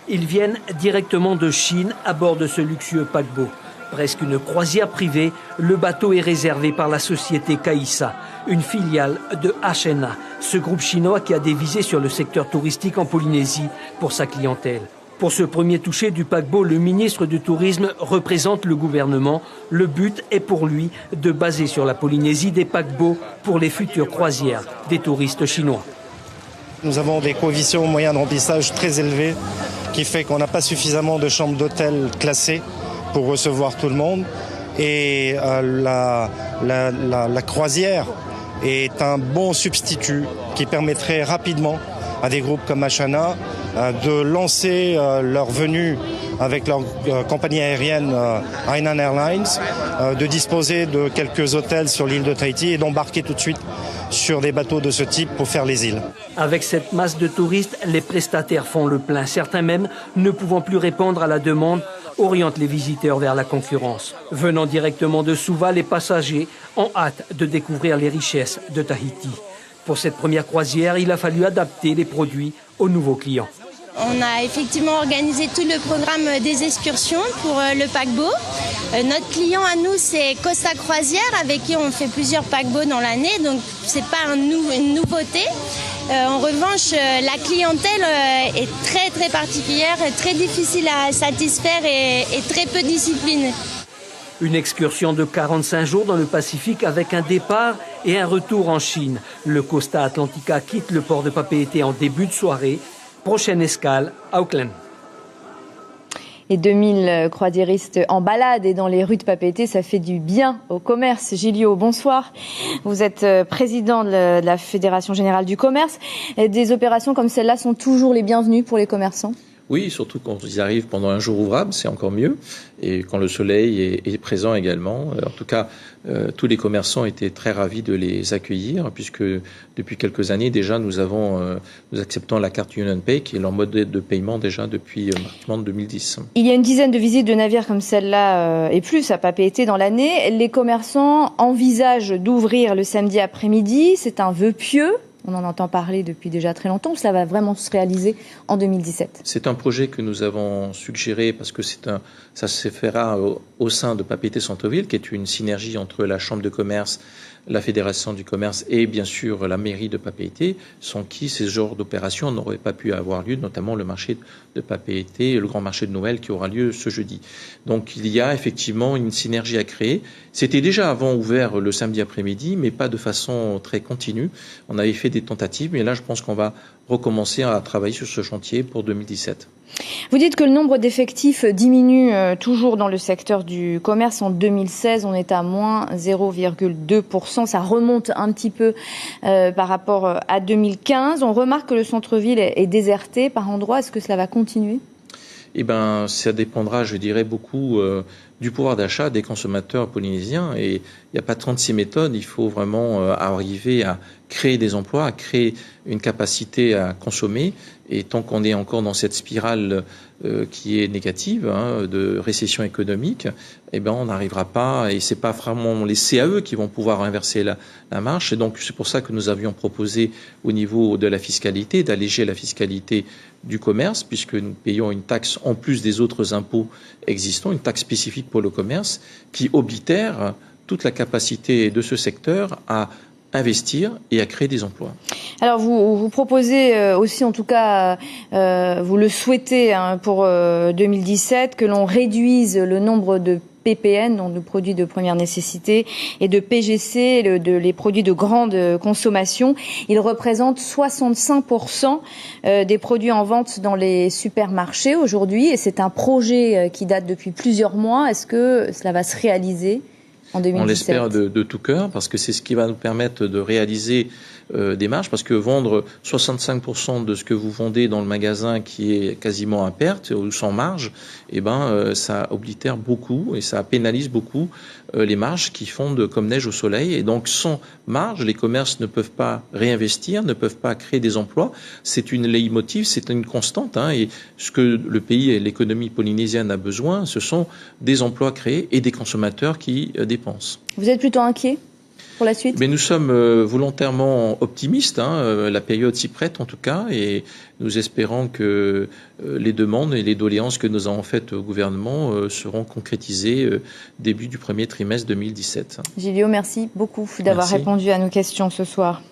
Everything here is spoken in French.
Ils viennent directement de Chine à bord de ce luxueux paquebot. Presque une croisière privée, le bateau est réservé par la société Caïssa, une filiale de HNA, ce groupe chinois qui a des visées sur le secteur touristique en Polynésie pour sa clientèle. Pour ce premier toucher du paquebot, le ministre du Tourisme représente le gouvernement. Le but est pour lui de baser sur la Polynésie des paquebots pour les futures croisières des touristes chinois. Nous avons des coefficients moyens de remplissage très élevés qui fait qu'on n'a pas suffisamment de chambres d'hôtel classées pour recevoir tout le monde. Et la croisière est un bon substitut qui permettrait rapidement à des groupes comme HNA de lancer leur venue avec leur compagnie aérienne Hainan Airlines, de disposer de quelques hôtels sur l'île de Tahiti et d'embarquer tout de suite sur des bateaux de ce type pour faire les îles. Avec cette masse de touristes, les prestataires font le plein. Certains même, ne pouvant plus répondre à la demande, orientent les visiteurs vers la concurrence. Venant directement de Suva, les passagers ont hâte de découvrir les richesses de Tahiti. Pour cette première croisière, il a fallu adapter les produits aux nouveaux clients. On a effectivement organisé tout le programme des excursions pour le paquebot. Notre client à nous, c'est Costa Croisière, avec qui on fait plusieurs paquebots dans l'année, donc c'est pas une nouveauté. En revanche, la clientèle est très très particulière, très difficile à satisfaire et très peu disciplinée. Une excursion de 45 jours dans le Pacifique avec un départ et un retour en Chine. Le Costa Atlantica quitte le port de Papeete en début de soirée. Prochaine escale à Auckland. Et 2000 croisiéristes en balade et dans les rues de Papeete, ça fait du bien au commerce. Gilio, bonsoir. Vous êtes président de la Fédération Générale du Commerce. Des opérations comme celle-là sont toujours les bienvenues pour les commerçants ? Oui, surtout quand ils arrivent pendant un jour ouvrable, c'est encore mieux. Et quand le soleil est présent également. En tout cas, tous les commerçants étaient très ravis de les accueillir, puisque depuis quelques années déjà, nous acceptons la carte UnionPay, qui est leur mode de paiement déjà depuis pratiquement 2010. Il y a une dizaine de visites de navires comme celle-là et plus à Papeete dans l'année. Les commerçants envisagent d'ouvrir le samedi après-midi. C'est un vœu pieux. On en entend parler depuis déjà très longtemps. Cela va vraiment se réaliser en 2017. C'est un projet que nous avons suggéré parce que ça se fera au sein de Papeete Centre-Ville, qui est une synergie entre la Chambre de commerce, la Fédération du commerce et bien sûr la mairie de Papeete, sans qui ces genres d'opérations n'auraient pas pu avoir lieu, notamment le marché de Papeete, le grand marché de Noël qui aura lieu ce jeudi. Donc il y a effectivement une synergie à créer. C'était déjà avant ouvert le samedi après-midi, mais pas de façon très continue. On avait fait des tentatives, mais là je pense qu'on va recommencer à travailler sur ce chantier pour 2017. Vous dites que le nombre d'effectifs diminue toujours dans le secteur du commerce. En 2016, on est à moins 0,2%. Ça remonte un petit peu par rapport à 2015. On remarque que le centre-ville est déserté par endroits. Est-ce que cela va continuer ? Eh bien, ça dépendra, je dirais, beaucoup du pouvoir d'achat des consommateurs polynésiens. Et il n'y a pas 36 méthodes. Il faut vraiment arriver à créer des emplois, à créer une capacité à consommer. Et tant qu'on est encore dans cette spirale qui est négative, de récession économique, eh ben on n'arrivera pas. Et c'est pas vraiment les CAE qui vont pouvoir inverser la marche. Et donc c'est pour ça que nous avions proposé au niveau de la fiscalité d'alléger la fiscalité du commerce, puisque nous payons une taxe en plus des autres impôts existants, une taxe spécifique pour le commerce, qui oblitère toute la capacité de ce secteur à investir et à créer des emplois. Alors vous proposez aussi, en tout cas, vous le souhaitez pour 2017, que l'on réduise le nombre de PPN, donc de produits de première nécessité, et de PGC, les produits de grande consommation. Ils représentent 65% des produits en vente dans les supermarchés aujourd'hui, et c'est un projet qui date depuis plusieurs mois. Est-ce que cela va se réaliser en 2017 ? On l'espère de tout cœur, parce que c'est ce qui va nous permettre de réaliser des marges, parce que vendre 65% de ce que vous vendez dans le magasin qui est quasiment à perte ou sans marge, eh ben, ça oblitère beaucoup et ça pénalise beaucoup les marges qui fondent comme neige au soleil. Et donc, sans marge, les commerces ne peuvent pas réinvestir, ne peuvent pas créer des emplois. C'est une leitmotiv, c'est une constante. Et ce que le pays et l'économie polynésienne a besoin, ce sont des emplois créés et des consommateurs qui dépensent. Vous êtes plutôt inquiet ? pour la suite? Mais nous sommes volontairement optimistes, la période s'y prête en tout cas, et nous espérons que les demandes et les doléances que nous avons faites au gouvernement seront concrétisées début du premier trimestre 2017. Gilio, merci beaucoup d'avoir répondu à nos questions ce soir.